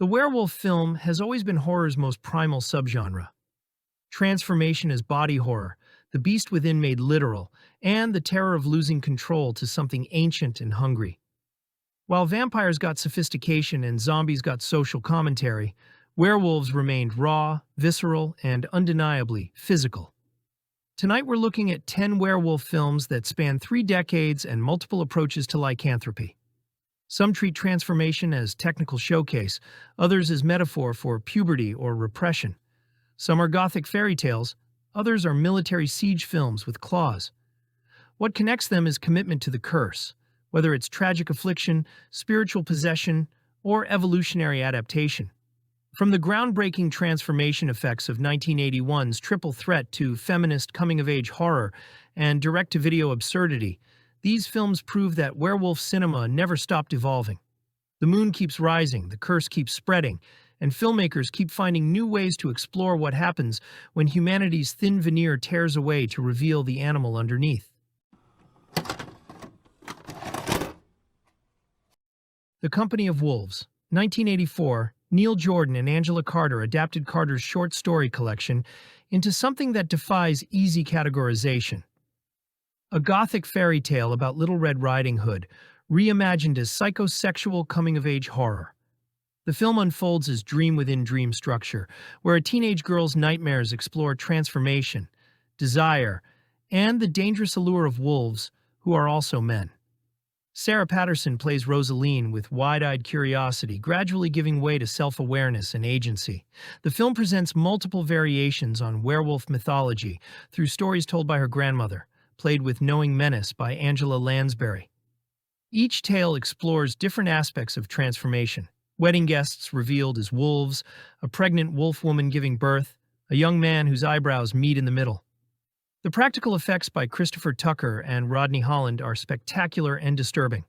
The werewolf film has always been horror's most primal subgenre. Transformation as body horror, the beast within made literal, and the terror of losing control to something ancient and hungry. While vampires got sophistication and zombies got social commentary, werewolves remained raw, visceral, and undeniably physical. Tonight we're looking at 10 werewolf films that span 3 decades and multiple approaches to lycanthropy. Some treat transformation as technical showcase, others as metaphor for puberty or repression. Some are Gothic fairy tales, others are military siege films with claws. What connects them is commitment to the curse, whether it's tragic affliction, spiritual possession, or evolutionary adaptation. From the groundbreaking transformation effects of 1981's Triple Threat to feminist coming-of-age horror and direct-to-video absurdity, these films prove that werewolf cinema never stopped evolving. The moon keeps rising, the curse keeps spreading, and filmmakers keep finding new ways to explore what happens when humanity's thin veneer tears away to reveal the animal underneath. The Company of Wolves, 1984. Neil Jordan and Angela Carter adapted Carter's short story collection into something that defies easy categorization. A Gothic fairy tale about Little Red Riding Hood, reimagined as psychosexual coming-of-age horror. The film unfolds as dream within dream structure, where a teenage girl's nightmares explore transformation, desire, and the dangerous allure of wolves, who are also men. Sarah Patterson plays Rosaline with wide-eyed curiosity, gradually giving way to self-awareness and agency. The film presents multiple variations on werewolf mythology through stories told by her grandmother, played with knowing menace by Angela Lansbury. Each tale explores different aspects of transformation. Wedding guests revealed as wolves, a pregnant wolf woman giving birth, a young man whose eyebrows meet in the middle. The practical effects by Christopher Tucker and Rodney Holland are spectacular and disturbing.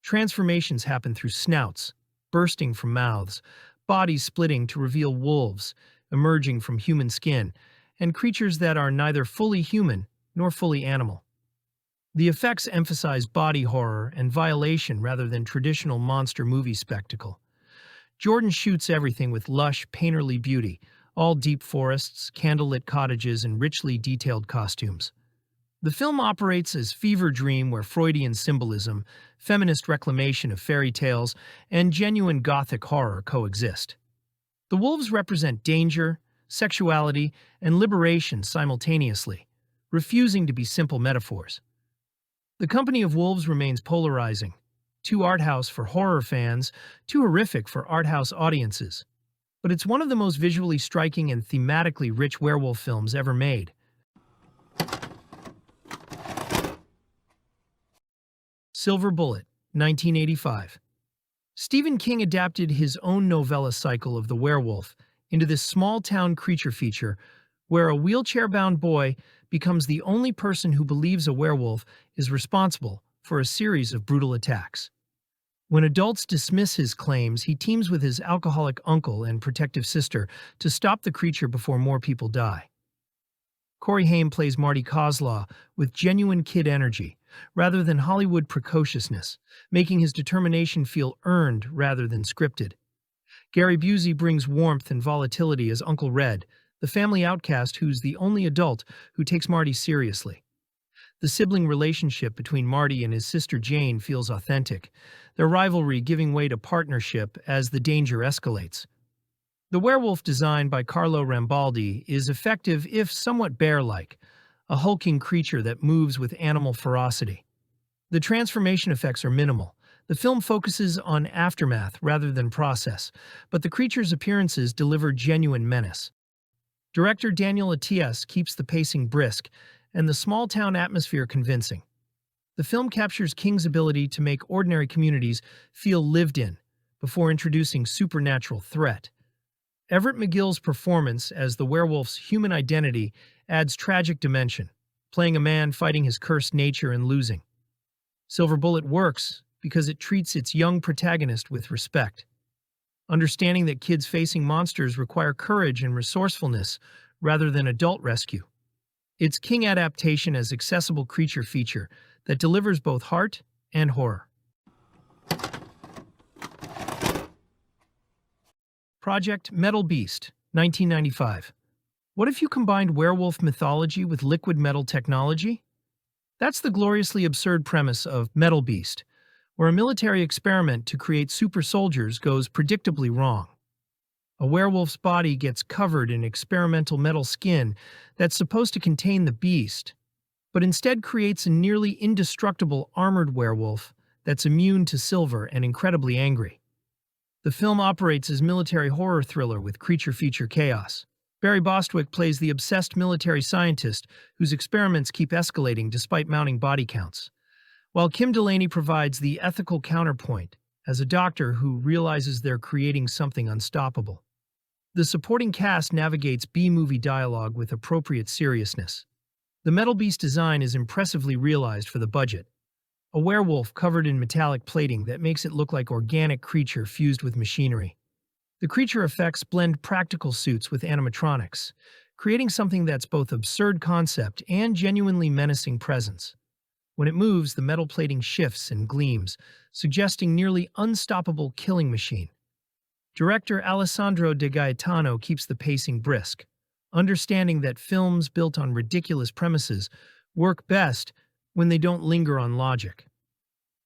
Transformations happen through snouts, bursting from mouths, bodies splitting to reveal wolves, emerging from human skin, and creatures that are neither fully human nor fully animal. The effects emphasize body horror and violation rather than traditional monster movie spectacle. Jordan shoots everything with lush, painterly beauty, all deep forests, candlelit cottages, and richly detailed costumes. The film operates as fever dream where Freudian symbolism, feminist reclamation of fairy tales, and genuine Gothic horror coexist. The wolves represent danger, sexuality, and liberation simultaneously, refusing to be simple metaphors. The Company of Wolves remains polarizing, too arthouse for horror fans, too horrific for arthouse audiences. But it's one of the most visually striking and thematically rich werewolf films ever made. Silver Bullet, 1985. Stephen King adapted his own novella cycle of the werewolf into this small-town creature feature where a wheelchair-bound boy becomes the only person who believes a werewolf is responsible for a series of brutal attacks. When adults dismiss his claims, he teams with his alcoholic uncle and protective sister to stop the creature before more people die. Corey Haim plays Marty Kozlaw with genuine kid energy, rather than Hollywood precociousness, making his determination feel earned rather than scripted. Gary Busey brings warmth and volatility as Uncle Red, the family outcast who's the only adult who takes Marty seriously. The sibling relationship between Marty and his sister Jane feels authentic, their rivalry giving way to partnership as the danger escalates. The werewolf design by Carlo Rambaldi is effective if somewhat bear-like, a hulking creature that moves with animal ferocity. The transformation effects are minimal. The film focuses on aftermath rather than process, but the creature's appearances deliver genuine menace. Director Daniel Atias keeps the pacing brisk and the small-town atmosphere convincing. The film captures King's ability to make ordinary communities feel lived in before introducing supernatural threat. Everett McGill's performance as the werewolf's human identity adds tragic dimension, playing a man fighting his cursed nature and losing. Silver Bullet works because it treats its young protagonist with respect, understanding that kids facing monsters require courage and resourcefulness rather than adult rescue. It's King adaptation as accessible creature feature that delivers both heart and horror. Project Metalbeast, 1995. What if you combined werewolf mythology with liquid metal technology? That's the gloriously absurd premise of Metalbeast, where a military experiment to create super soldiers goes predictably wrong. A werewolf's body gets covered in experimental metal skin that's supposed to contain the beast, but instead creates a nearly indestructible armored werewolf that's immune to silver and incredibly angry. The film operates as military horror thriller with creature feature chaos. Barry Bostwick plays the obsessed military scientist whose experiments keep escalating despite mounting body counts, while Kim Delaney provides the ethical counterpoint as a doctor who realizes they're creating something unstoppable. The supporting cast navigates B-movie dialogue with appropriate seriousness. The Metalbeast design is impressively realized for the budget. A werewolf covered in metallic plating that makes it look like organic creature fused with machinery. The creature effects blend practical suits with animatronics, creating something that's both absurd concept and genuinely menacing presence. When it moves, the metal plating shifts and gleams, suggesting nearly unstoppable killing machine. Director Alessandro De Gaetano keeps the pacing brisk, understanding that films built on ridiculous premises work best when they don't linger on logic.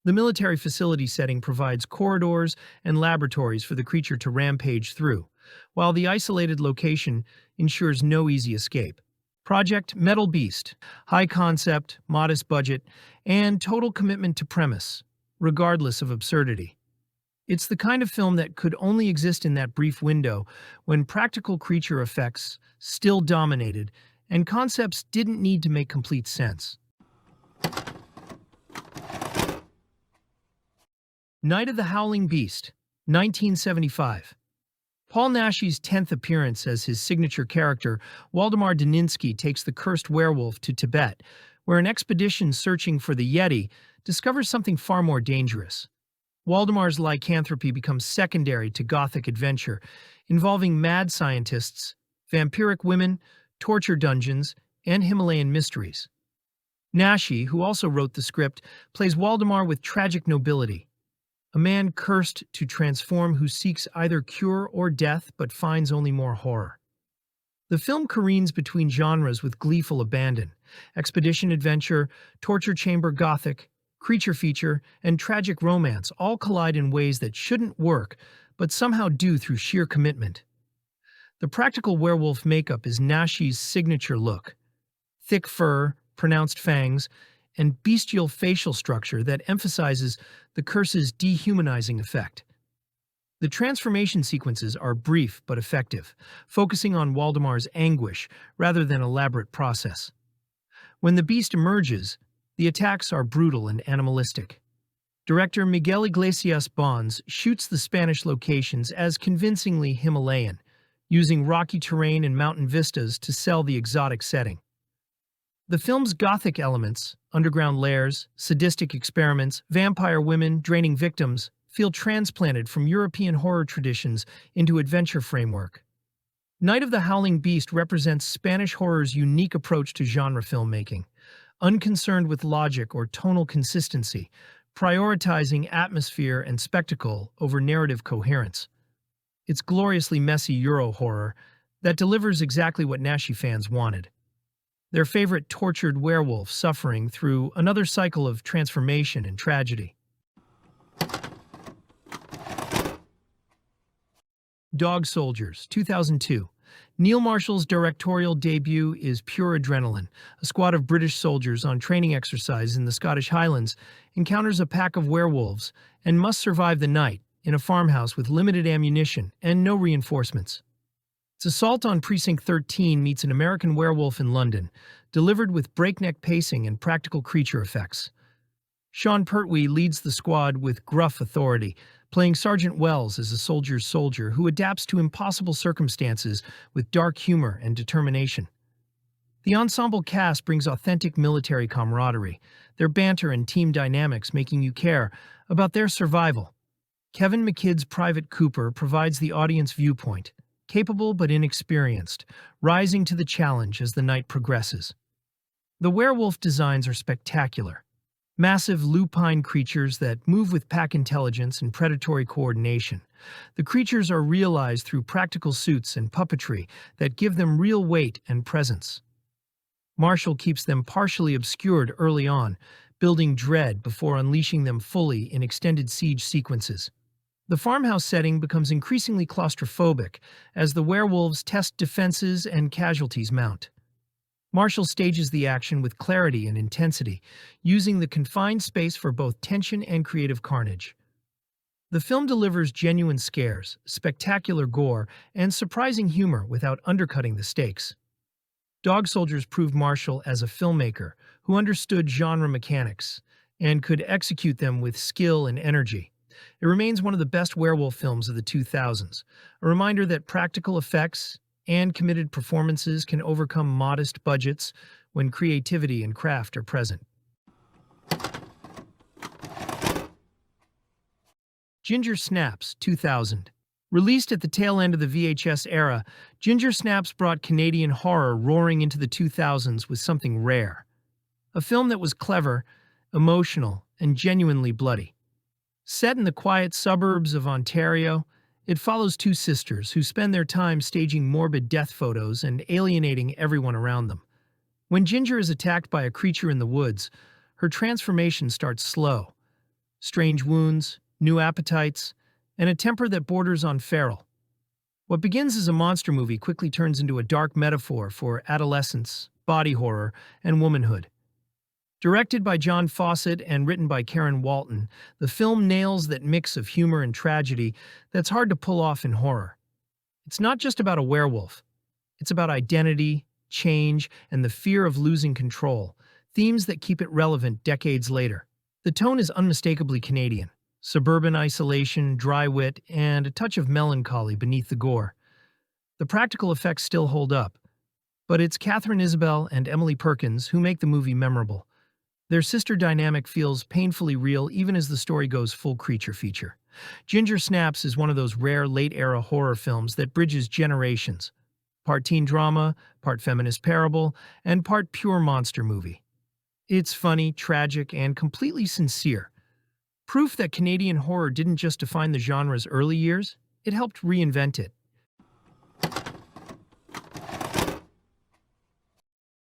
The military facility setting provides corridors and laboratories for the creature to rampage through, while the isolated location ensures no easy escape. Project Metalbeast, high concept, modest budget, and total commitment to premise, regardless of absurdity. It's the kind of film that could only exist in that brief window when practical creature effects still dominated and concepts didn't need to make complete sense. Night of the Howling Beast, 1975. Paul Naschy's 10th appearance as his signature character, Waldemar Daninsky, takes the cursed werewolf to Tibet, where an expedition searching for the Yeti discovers something far more dangerous. Waldemar's lycanthropy becomes secondary to Gothic adventure, involving mad scientists, vampiric women, torture dungeons, and Himalayan mysteries. Naschy, who also wrote the script, plays Waldemar with tragic nobility. A man cursed to transform who seeks either cure or death but finds only more horror. The film careens between genres with gleeful abandon: expedition adventure, torture chamber gothic, creature feature, and tragic romance all collide in ways that shouldn't work but somehow do through sheer commitment. The practical werewolf makeup is Naschy's signature look: thick fur, pronounced fangs, and bestial facial structure that emphasizes the curse's dehumanizing effect. The transformation sequences are brief but effective, focusing on Waldemar's anguish rather than elaborate process. When the beast emerges, the attacks are brutal and animalistic. Director Miguel Iglesias Bonds shoots the Spanish locations as convincingly Himalayan, using rocky terrain and mountain vistas to sell the exotic setting. The film's Gothic elements, underground lairs, sadistic experiments, vampire women draining victims, feel transplanted from European horror traditions into adventure framework. Night of the Howling Beast represents Spanish horror's unique approach to genre filmmaking, unconcerned with logic or tonal consistency, prioritizing atmosphere and spectacle over narrative coherence. It's gloriously messy Euro horror that delivers exactly what Naschy fans wanted: their favorite tortured werewolf suffering through another cycle of transformation and tragedy. Dog Soldiers, 2002. Neil Marshall's directorial debut is pure adrenaline. A squad of British soldiers on training exercise in the Scottish Highlands encounters a pack of werewolves and must survive the night in a farmhouse with limited ammunition and no reinforcements. Its assault on Precinct 13 meets an American werewolf in London, delivered with breakneck pacing and practical creature effects. Sean Pertwee leads the squad with gruff authority, playing Sergeant Wells as a soldier's soldier who adapts to impossible circumstances with dark humor and determination. The ensemble cast brings authentic military camaraderie, their banter and team dynamics making you care about their survival. Kevin McKidd's Private Cooper provides the audience viewpoint, capable but inexperienced, rising to the challenge as the night progresses. The werewolf designs are spectacular. Massive lupine creatures that move with pack intelligence and predatory coordination. The creatures are realized through practical suits and puppetry that give them real weight and presence. Marshall keeps them partially obscured early on, building dread before unleashing them fully in extended siege sequences. The farmhouse setting becomes increasingly claustrophobic as the werewolves test defenses and casualties mount. Marshall stages the action with clarity and intensity, using the confined space for both tension and creative carnage. The film delivers genuine scares, spectacular gore, and surprising humor without undercutting the stakes. Dog Soldiers proved Marshall as a filmmaker who understood genre mechanics and could execute them with skill and energy. It remains one of the best werewolf films of the 2000s, a reminder that practical effects and committed performances can overcome modest budgets when creativity and craft are present. Ginger Snaps, 2000. Released at the tail end of the VHS era, Ginger Snaps brought Canadian horror roaring into the 2000s with something rare. A film that was clever, emotional, and genuinely bloody. Set in the quiet suburbs of Ontario, it follows two sisters who spend their time staging morbid death photos and alienating everyone around them. When Ginger is attacked by a creature in the woods, her transformation starts slow. Strange wounds, new appetites, and a temper that borders on feral. What begins as a monster movie quickly turns into a dark metaphor for adolescence, body horror, and womanhood. Directed by John Fawcett and written by Karen Walton, the film nails that mix of humor and tragedy that's hard to pull off in horror. It's not just about a werewolf. It's about identity, change, and the fear of losing control, themes that keep it relevant decades later. The tone is unmistakably Canadian. Suburban isolation, dry wit, and a touch of melancholy beneath the gore. The practical effects still hold up, but it's Catherine Isabelle and Emily Perkins who make the movie memorable. Their sister dynamic feels painfully real even as the story goes full creature feature. Ginger Snaps is one of those rare late-era horror films that bridges generations. Part teen drama, part feminist parable, and part pure monster movie. It's funny, tragic, and completely sincere. Proof that Canadian horror didn't just define the genre's early years, it helped reinvent it.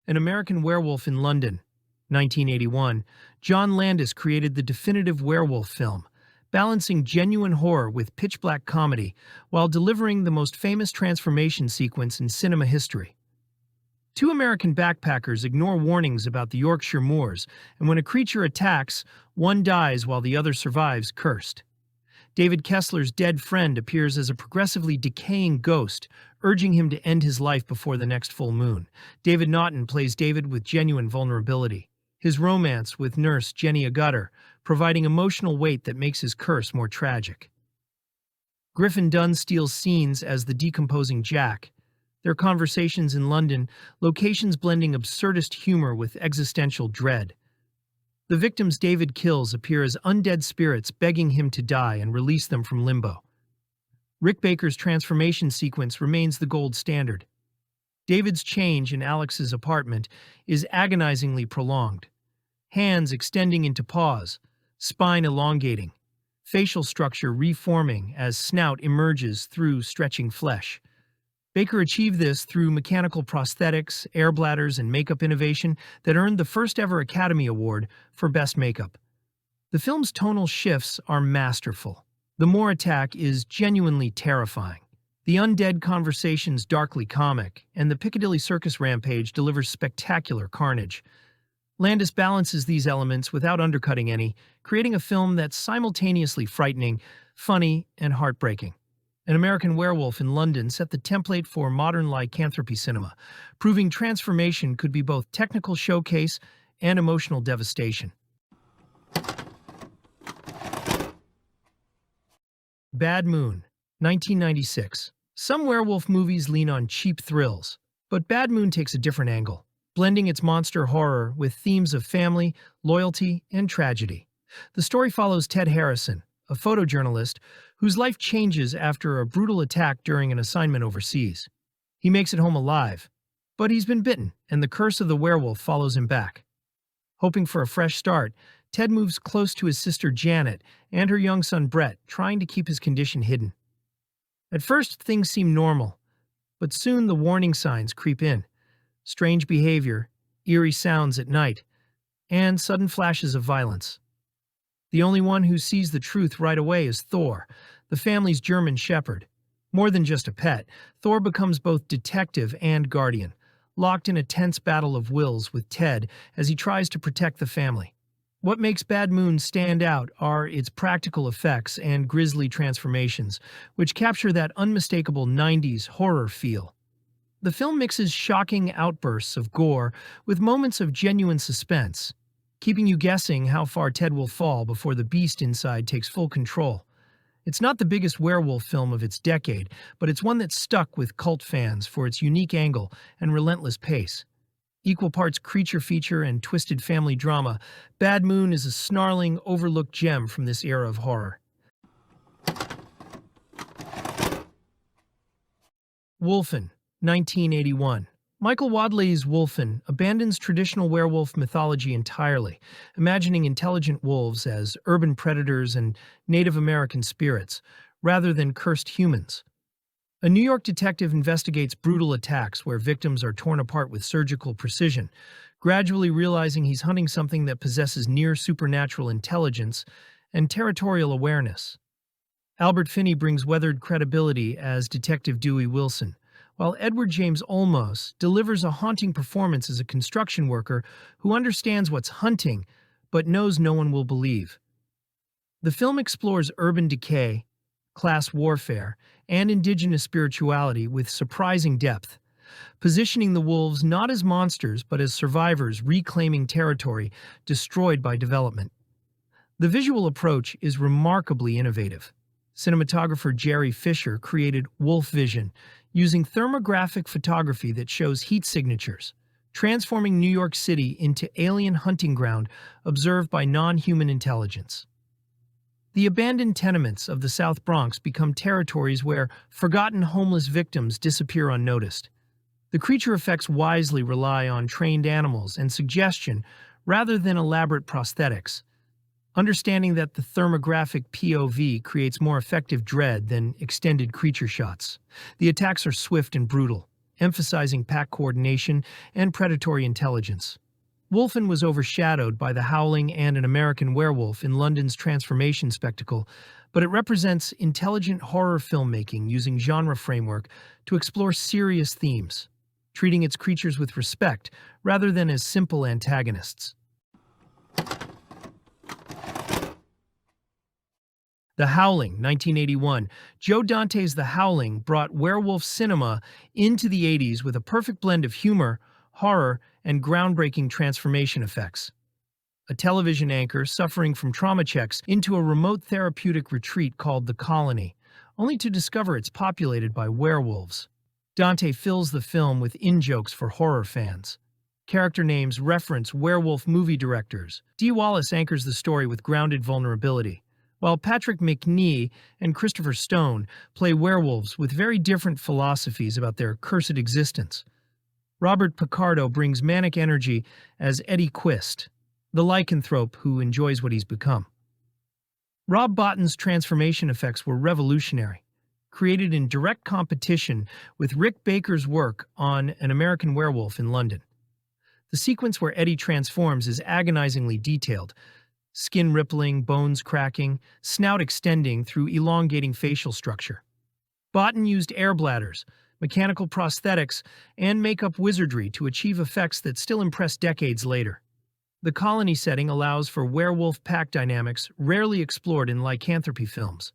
An American Werewolf in London, 1981, John Landis created the definitive werewolf film, balancing genuine horror with pitch-black comedy while delivering the most famous transformation sequence in cinema history. Two American backpackers ignore warnings about the Yorkshire moors, and when a creature attacks, one dies while the other survives cursed. David Kessler's dead friend appears as a progressively decaying ghost, urging him to end his life before the next full moon. David Naughton plays David with genuine vulnerability. His romance with nurse Jenny Agutter, providing emotional weight that makes his curse more tragic. Griffin Dunne steals scenes as the decomposing Jack. Their conversations in London, locations blending absurdist humor with existential dread. The victims David kills appear as undead spirits begging him to die and release them from limbo. Rick Baker's transformation sequence remains the gold standard. David's change in Alex's apartment is agonizingly prolonged. Hands extending into paws, spine elongating, facial structure reforming as snout emerges through stretching flesh. Baker achieved this through mechanical prosthetics, air bladders, and makeup innovation that earned the first-ever Academy Award for Best Makeup. The film's tonal shifts are masterful. The Moor attack is genuinely terrifying. The undead conversation's darkly comic, and the Piccadilly Circus rampage delivers spectacular carnage. Landis balances these elements without undercutting any, creating a film that's simultaneously frightening, funny, and heartbreaking. An American Werewolf in London set the template for modern lycanthropy cinema, proving transformation could be both technical showcase and emotional devastation. Bad Moon, 1996. Some werewolf movies lean on cheap thrills, but Bad Moon takes a different angle, blending its monster horror with themes of family, loyalty, and tragedy. The story follows Ted Harrison, a photojournalist whose life changes after a brutal attack during an assignment overseas. He makes it home alive, but he's been bitten, and the curse of the werewolf follows him back. Hoping for a fresh start, Ted moves close to his sister Janet and her young son Brett, trying to keep his condition hidden. At first, things seem normal, but soon the warning signs creep in. Strange behavior, eerie sounds at night, and sudden flashes of violence. The only one who sees the truth right away is Thor, the family's German shepherd. More than just a pet, Thor becomes both detective and guardian, locked in a tense battle of wills with Ted as he tries to protect the family. What makes Bad Moon stand out are its practical effects and grisly transformations, which capture that unmistakable 90s horror feel. The film mixes shocking outbursts of gore with moments of genuine suspense, keeping you guessing how far Ted will fall before the beast inside takes full control. It's not the biggest werewolf film of its decade, but it's one that stuck with cult fans for its unique angle and relentless pace. Equal parts creature feature and twisted family drama, Bad Moon is a snarling, overlooked gem from this era of horror. Wolfen, 1981. Michael Wadley's Wolfen abandons traditional werewolf mythology entirely, imagining intelligent wolves as urban predators and Native American spirits, rather than cursed humans. A New York detective investigates brutal attacks where victims are torn apart with surgical precision, gradually realizing he's hunting something that possesses near-supernatural intelligence and territorial awareness. Albert Finney brings weathered credibility as Detective Dewey Wilson, while Edward James Olmos delivers a haunting performance as a construction worker who understands what's hunting but knows no one will believe. The film explores urban decay, class warfare, and indigenous spirituality with surprising depth, positioning the wolves not as monsters but as survivors reclaiming territory destroyed by development. The visual approach is remarkably innovative. Cinematographer Jerry Fisher created Wolf Vision, using thermographic photography that shows heat signatures, transforming New York City into alien hunting ground observed by non-human intelligence. The abandoned tenements of the South Bronx become territories where forgotten homeless victims disappear unnoticed. The creature effects wisely rely on trained animals and suggestion rather than elaborate prosthetics, understanding that the thermographic POV creates more effective dread than extended creature shots. The attacks are swift and brutal, emphasizing pack coordination and predatory intelligence. Wolfen was overshadowed by the Howling and An American Werewolf in London's transformation spectacle, but it represents intelligent horror filmmaking using genre framework to explore serious themes, treating its creatures with respect rather than as simple antagonists. The Howling, 1981. Joe Dante's The Howling brought werewolf cinema into the 80s with a perfect blend of humor, horror, and groundbreaking transformation effects. A television anchor suffering from trauma checks into a remote therapeutic retreat called The Colony, only to discover it's populated by werewolves. Dante fills the film with in-jokes for horror fans. Character names reference werewolf movie directors. Dee Wallace anchors the story with grounded vulnerability, while Patrick Macnee and Christopher Stone play werewolves with very different philosophies about their cursed existence. Robert Picardo brings manic energy as Eddie Quist, the lycanthrope who enjoys what he's become. Rob Bottin's transformation effects were revolutionary, created in direct competition with Rick Baker's work on An American Werewolf in London. The sequence where Eddie transforms is agonizingly detailed, skin rippling, bones cracking, snout extending through elongating facial structure. Bottin used air bladders, mechanical prosthetics, and makeup wizardry to achieve effects that still impress decades later. The Colony setting allows for werewolf pack dynamics rarely explored in lycanthropy films.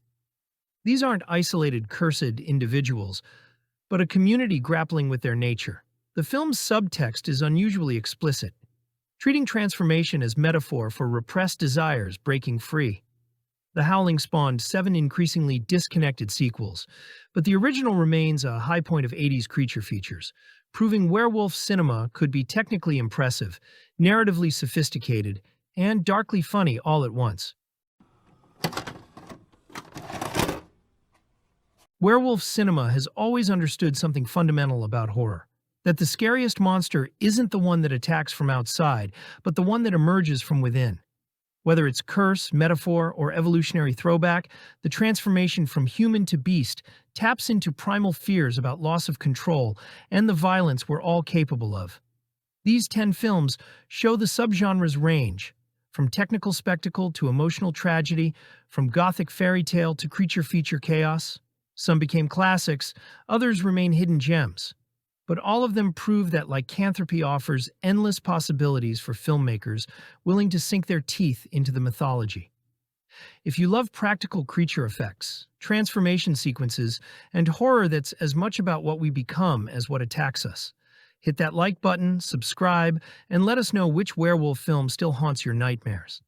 These aren't isolated, cursed individuals, but a community grappling with their nature. The film's subtext is unusually explicit, treating transformation as metaphor for repressed desires breaking free. The Howling spawned 7 increasingly disconnected sequels, but the original remains a high point of 80s creature features, proving werewolf cinema could be technically impressive, narratively sophisticated, and darkly funny all at once. Werewolf cinema has always understood something fundamental about horror: that the scariest monster isn't the one that attacks from outside, but the one that emerges from within. Whether it's curse, metaphor, or evolutionary throwback, the transformation from human to beast taps into primal fears about loss of control and the violence we're all capable of. These 10 films show the subgenre's range, from technical spectacle to emotional tragedy, from Gothic fairy tale to creature feature chaos. Some became classics, others remain hidden gems. But all of them prove that lycanthropy offers endless possibilities for filmmakers willing to sink their teeth into the mythology. If you love practical creature effects, transformation sequences, and horror that's as much about what we become as what attacks us, hit that like button, subscribe, and let us know which werewolf film still haunts your nightmares.